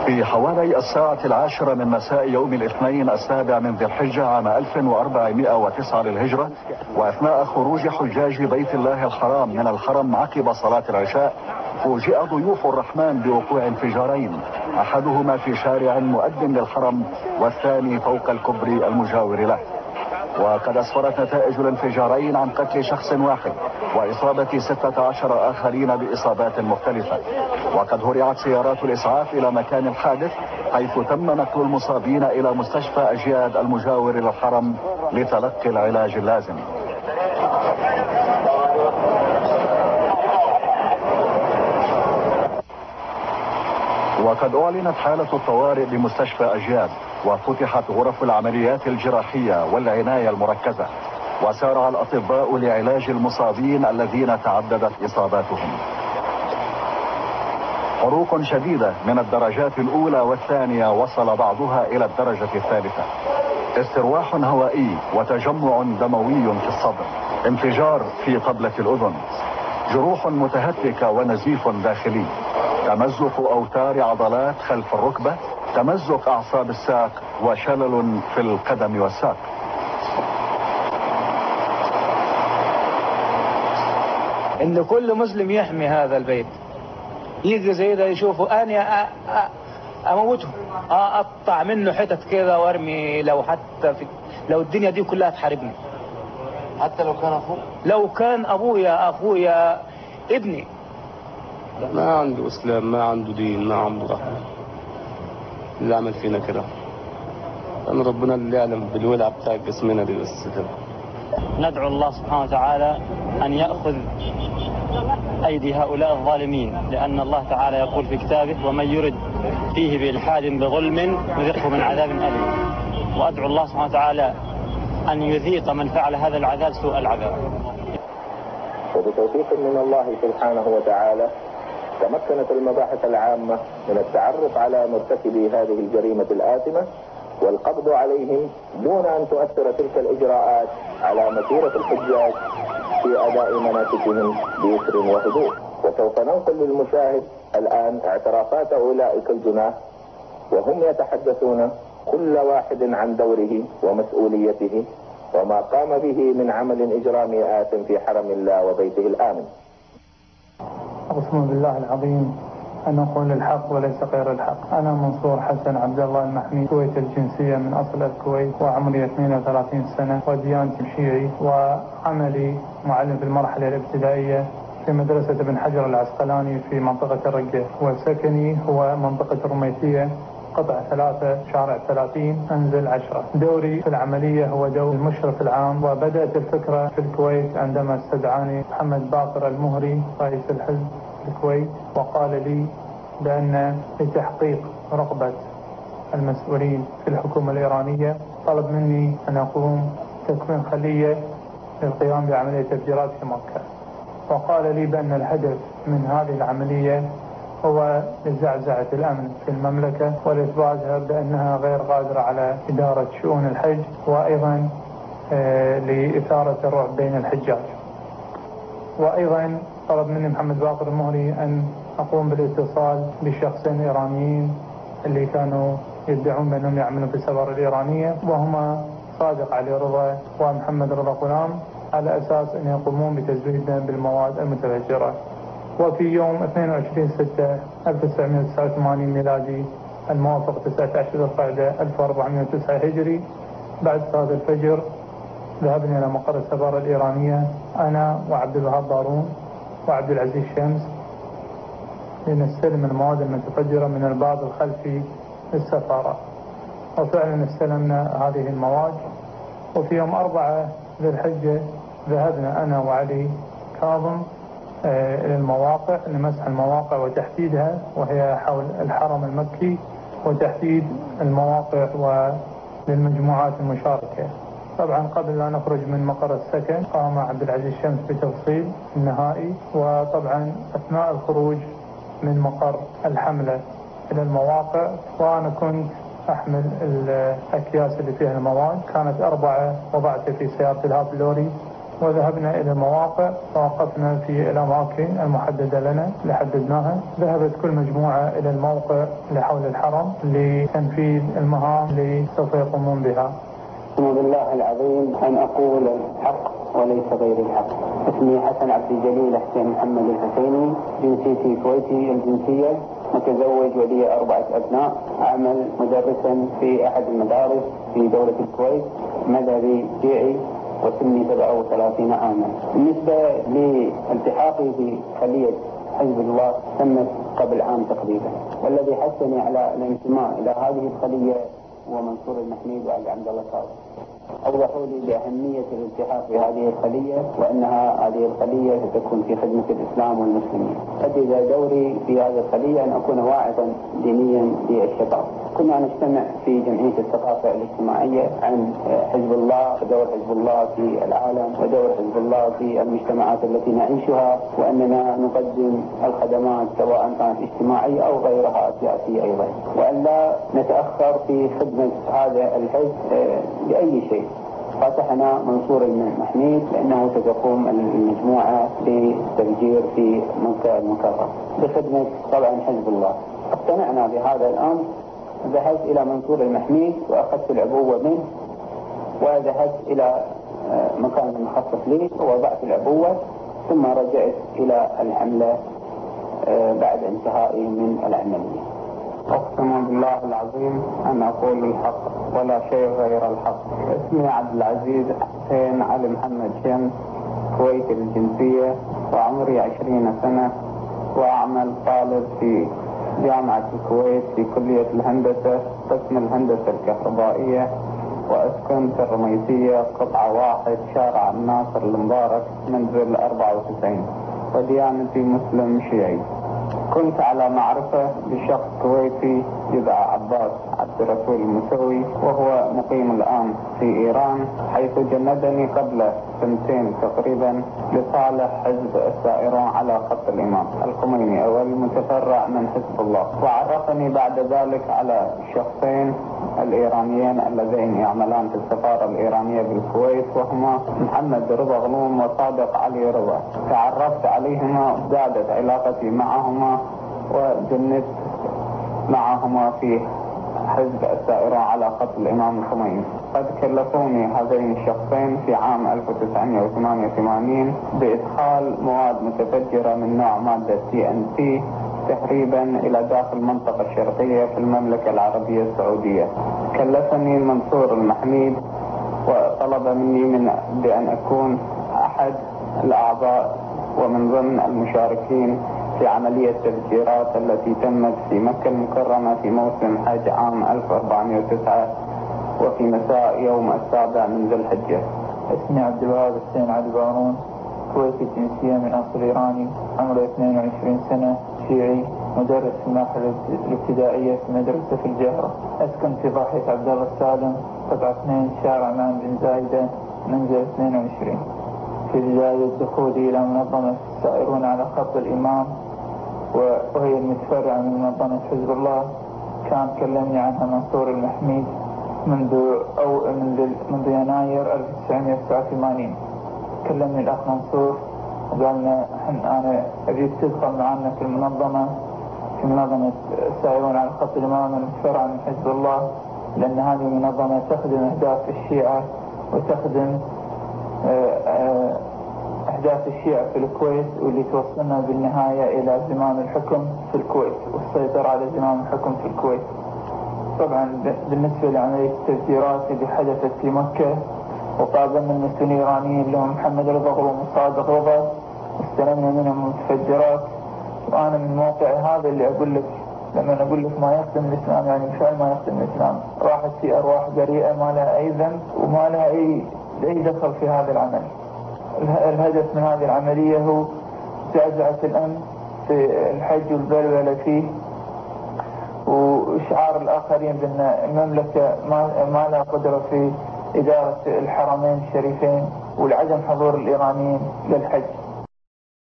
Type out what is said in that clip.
في حوالي 10:10 من مساء يوم الاثنين 7 من ذي الحجة عام 1409 للهجرة، وأثناء خروج حجاج بيت الله الحرام من الحرم عقب صلاة العشاء، فوجئ ضيوف الرحمن بوقوع انفجارين، أحدهما في شارع مؤد للحرم والثاني فوق الكوبري المجاور له. وقد أسفرت نتائج الانفجارين عن قتل شخص واحد وإصابة 16 آخرين بإصابات مختلفة. وقد هرعت سيارات الإسعاف إلى مكان الحادث، حيث تم نقل المصابين إلى مستشفى أجياد المجاور للحرم لتلقي العلاج اللازم. وقد أعلنت حالة الطوارئ بمستشفى أجياد، وفتحت غرف العمليات الجراحية والعناية المركزة، وسارع الأطباء لعلاج المصابين الذين تعددت إصاباتهم. حروق شديدة من الدرجات الأولى والثانية وصل بعضها إلى الدرجة الثالثة، استرواح هوائي وتجمع دموي في الصدر، انفجار في قبلة الأذن، جروح متهتكة ونزيف داخلي، تمزق أوتار عضلات خلف الركبة، تمزق أعصاب الساق، وشلل في القدم والساق. إن كل مسلم يحمي هذا البيت، يجي زي ده يشوفوا أنا أموته، أقطع منه حتت كده وارمي، لو حتى لو الدنيا دي كلها تحاربني، حتى لو كان أخوه، لو كان أبويا أخويا ابني. ما عنده إسلام، ما عنده دين، ما عنده رحمة، اللي عمل فينا كده أنا ربنا اللي يعلم بالولع بتاع جسمنا دي بس كده. ندعو الله سبحانه وتعالى أن يأخذ أيدي هؤلاء الظالمين، لأن الله تعالى يقول في كتابه: ومن يرد فيه بإلحاد بظلم نذقه من عذاب أليم. وأدعو الله سبحانه وتعالى أن يذيق من فعل هذا العذاب سوء العذاب. وبتوفيق من الله سبحانه وتعالى تمكنت المباحث العامة من التعرف على مرتكبي هذه الجريمة الآثمة والقبض عليهم دون أن تؤثر تلك الإجراءات على مسيرة الحجاج في أداء مناسكهم بيسر وهدوء. وسوف ننقل للمشاهد الآن اعترافات أولئك الجناه وهم يتحدثون كل واحد عن دوره ومسؤوليته وما قام به من عمل إجرامي آثم في حرم الله وبيته الآمن. أقسم بالله العظيم أن أقول الحق وليس غير الحق. أنا منصور حسن عبد الله المحمي، كويت الجنسية من أصل الكويت، وعمري 32 سنة، وديانتي شيعي، وعملي معلم في المرحلة الابتدائية في مدرسة ابن حجر العسقلاني في منطقة الرقة، وسكني هو منطقة الرميثية، قطع 3 شارع 30 منزل 10. دوري في العملية هو دور المشرف العام، وبدأت الفكرة في الكويت عندما استدعاني محمد باقر المهري رئيس الحزب في الكويت، وقال لي بأن لتحقيق رغبة المسؤولين في الحكومة الإيرانية طلب مني أن أقوم تكوين خلية للقيام بعملية تفجيرات في مكة، وقال لي بأن الهدف من هذه العملية هو لزعزعة الأمن في المملكة والإثباتها بأنها غير قادرة على إدارة شؤون الحج، وأيضا لإثارة الرعب بين الحجاج. وأيضا طلب مني محمد باقر المهري أن أقوم بالاتصال بشخصين إيرانيين اللي كانوا يدعون بأنهم يعملون في السفارة الإيرانية، وهما صادق علي رضا ومحمد رضا غلام، على أساس أن يقومون بتزويدنا بالمواد المتفجرة. وفي يوم 22/6/1989 ميلادي الموافق 19 ذي القعدة 1409 هجري، بعد صلاة الفجر ذهبنا إلى مقر السفارة الإيرانية أنا وعبد الوهاب بارون وعبد العزيز شمس لنستلم المواد المتفجرة من الباب الخلفي للسفارة، وفعلا استلمنا هذه المواد. وفي يوم 4 ذي الحجة ذهبنا أنا وعلي كاظم إلى المواقع لمسح المواقع وتحديدها، وهي حول الحرم المكي، وتحديد المواقع وللمجموعات المشاركة. طبعا قبل لا نخرج من مقر السكن قام عبد العزيز شمس بتفصيل النهائي، وطبعا أثناء الخروج من مقر الحملة إلى المواقع وأنا كنت أحمل الأكياس اللي فيها المواد، كانت 4 وضعتها في سيارة الهاب لوري وذهبنا إلى المواقع ووقفنا في الأماكن المحددة لنا اللي حددناها. ذهبت كل مجموعة إلى الموقع اللي حول الحرم لتنفيذ المهام اللي سوف يقومون بها. أقسم بالله العظيم أن أقول الحق وليس غير الحق. اسمي حسن عبد الجليل حسين محمد الحسيني، جنسيتي كويتي الجنسية، متزوج ولي 4 أبناء، أعمل مدرسا في أحد المدارس في دولة الكويت، مذهبي شيعي وسني 37 عاما. بالنسبة لالتحاقي بخلية حزب الله تمت قبل عام تقريبا، والذي حثني على الانتماء إلى هذه الخلية هو منصور المحميد وعلي عبد الله صالح. أوضحوا لي بأهمية الالتحاق بهذه الخلية، وأنها هذه الخلية ستكون في خدمة الإسلام والمسلمين. أدي دوري في هذه الخلية أن أكون واعظا دينيا للشباب. كنا نجتمع في جمعية الثقافة الاجتماعية عن حزب الله ودور حزب الله في العالم ودور حزب الله في المجتمعات التي نعيشها، وأننا نقدم الخدمات سواء كانت اجتماعية أو غيرها سياسية أيضا، وأن لا نتأخر في خدمة هذا الحزب بأي شيء. فتحنا منصور المحميد لأنه ستقوم المجموعة بالتفجير في مكة المكرمة بخدمة طبعا حزب الله. اقتنعنا بهذا الأمر، ذهبت إلى منصور المحميد وأخذت العبوة منه، وذهبت إلى مكان مخصص لي ووضعت العبوة، ثم رجعت إلى الحملة بعد انتهائي من العملية. أقسم بالله العظيم أن أقول الحق ولا شيء غير الحق. اسمي عبد العزيز حسين علي محمد شمس، كويتي الجنسية، وعمري 20 سنة، وأعمل طالب في جامعة الكويت في كلية الهندسة قسم الهندسة الكهربائية، وأسكن في الرميسية قطعة 1 شارع الناصر المبارك منزل 94، وديانتي مسلم شيعي. كنت على معرفة بشخص كويتي يدعى عباس عبد الرسول المسوي، وهو مقيم الآن في إيران، حيث جندني قبل 2 تقريبا لصالح حزب السائرون على خط الإمام الخميني أو المتفرع من حزب الله. وعرفني بعد ذلك على شخصين الإيرانيين اللذين يعملان في السفارة الإيرانية بالكويت، وهما محمد رضا غنوم وصادق علي رضا. تعرفت عليهما، زادت علاقتي معهما، وجندت معهما في حزب السائرون على خط الإمام الخميني. قد كلفوني هذين الشخصين في عام 1988 بإدخال مواد متفجرة من نوع مادة TNT تهريبا إلى داخل المنطقة الشرقية في المملكة العربية السعودية. كلفني منصور المحميد وطلب مني بأن أكون أحد الأعضاء ومن ضمن المشاركين في عملية التفجيرات التي تمت في مكة المكرمة في موسم حج عام 1409 وفي مساء يوم 7 من ذي الحجة. اسمي عبد الوهاب حسين علي بارون، كويتي الجنسية من أصل إيراني، عمري 22 سنة، شيعي، مدرس في المرحلة الابتدائية في مدرسة في الجهرة. أسكن في ضاحية عبد الله السالم قطعة 2 شارع مان بن زايدة منزل 22. في بداية دخولي إلى منظمة السائرون على خط الإمام، وهي المتفرعة من منظمة حزب الله، كان كلمني عنها منصور المحميد منذ يناير 1989. كلمني الأخ منصور وقالنا أنا أبيك تدخل معنا في منظمة السائرون على خط الإمام المتفرعة من حزب الله، لأن هذه المنظمة تخدم أهداف الشيعة وتخدم أهداف الشيعة في الكويت، واللي توصلنا بالنهاية إلى زمام الحكم في الكويت والسيطرة على زمام الحكم في الكويت. طبعا بالنسبة لعملية التفجيرات اللي حدثت في مكة، وقابلنا المسؤولين الإيرانيين اللي هم محمد رضا غنوم وصادق رضا، واستلمنا منهم المتفجرات. وأنا من موقعي هذا اللي أقول لك، لما أقول لك ما يخدم الإسلام يعني فعلا ما يخدم الإسلام، راحت في أرواح بريئة ما لها أي ذنب وما لها أي دخل في هذا العمل. الهدف من هذه العملية هو زعزعة الأمن في الحج والبلبلة فيه، وإشعار الآخرين بأن المملكة ما لها قدرة في إدارة الحرمين الشريفين، والعدم حضور الإيرانيين للحج.